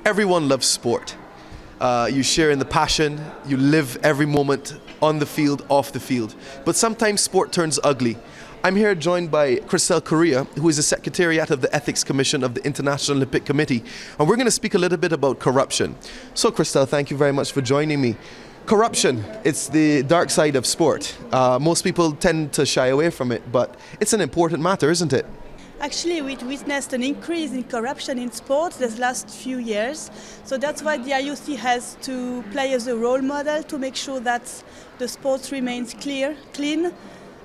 Everyone loves sport. You share in the passion, you live every moment on the field, off the field. But sometimes sport turns ugly. I'm here joined by Christelle Correa, who is the Secretariat of the Ethics Commission of the International Olympic Committee. And we're going to speak a little bit about corruption. So Christelle, thank you very much for joining me. Corruption, it's the dark side of sport. Most people tend to shy away from it, but it's an important matter, isn't it? Actually, we witnessed an increase in corruption in sport these last few years. So that's why the IOC has to play as a role model to make sure that the sport remains clean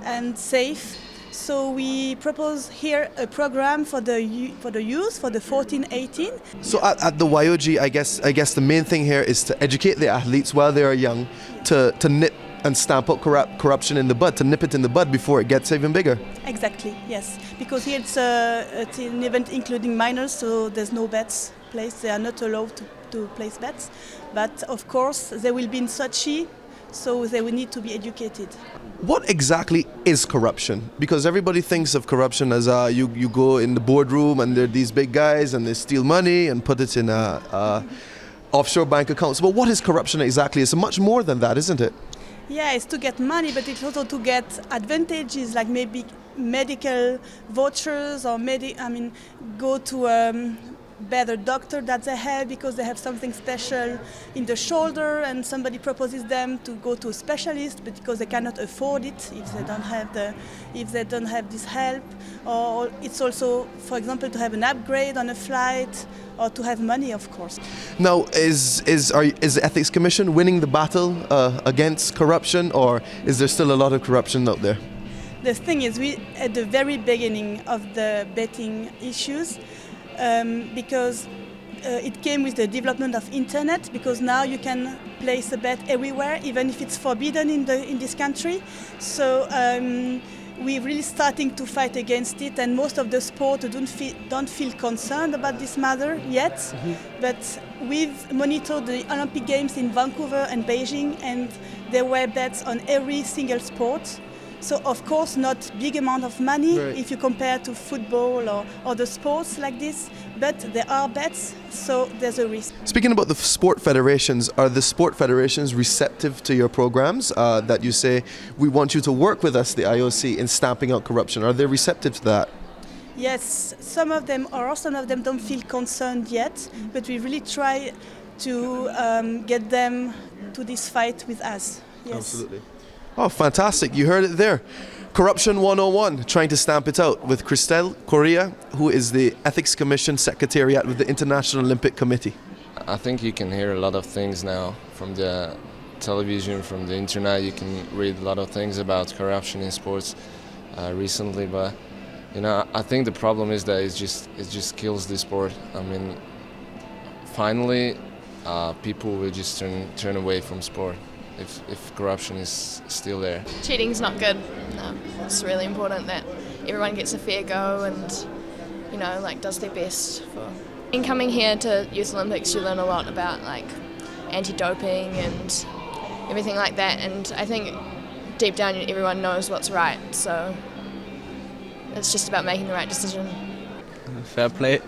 and safe. So we propose here a program for the youth, for the 14-18. So at the YOG, I guess the main thing here is to educate the athletes while they are young, to nip and stamp out corruption in the bud, to nip it in the bud before it gets even bigger. Exactly, yes. Because here it's an event including minors, so there's no bets placed. They are not allowed to place bets. But of course, they will be in Sochi, so they will need to be educated. What exactly is corruption? Because everybody thinks of corruption as you go in the boardroom and there are these big guys and they steal money and put it in offshore bank accounts. But what is corruption exactly? It's much more than that, isn't it? Yeah, it's to get money, but it's also to get advantages like maybe medical vouchers or go to a better doctor that they have because they have something special in the shoulder and somebody proposes them to go to a specialist but because they cannot afford it if they don't have this help. Or it's also, for example, to have an upgrade on a flight or to have money, of course. Now, is the Ethics Commission winning the battle against corruption, or is there still a lot of corruption out there? The thing is, we at the very beginning of the betting issues, because it came with the development of internet, because now you can place a bet everywhere, even if it's forbidden in this country. So we're really starting to fight against it, and most of the sport don't feel concerned about this matter yet. But we've monitored the Olympic Games in Vancouver and Beijing, and there were bets on every single sport. So of course not big amount of money if you compare to football or other sports like this, but there are bets, so there's a risk. Speaking about the sport federations, are the sport federations receptive to your programs that you say, we want you to work with us, the IOC, in stamping out corruption? Are they receptive to that? Yes, some of them are, some of them don't feel concerned yet, but we really try to get them to this fight with us. Yes. Absolutely. Oh, fantastic. You heard it there. Corruption 101, trying to stamp it out with Christelle Correa, who is the Ethics Commission Secretariat with the International Olympic Committee. I think you can hear a lot of things now from the television, from the internet. You can read a lot of things about corruption in sports recently, but I think the problem is that it just kills the sport. I mean, finally, people will just turn away from sport if corruption is still there. Cheating's not good. No, it's really important that everyone gets a fair go and does their best. In coming here to Youth Olympics, you learn a lot about anti-doping and everything like that, and I think deep down everyone knows what's right, so it's just about making the right decision. Fair play.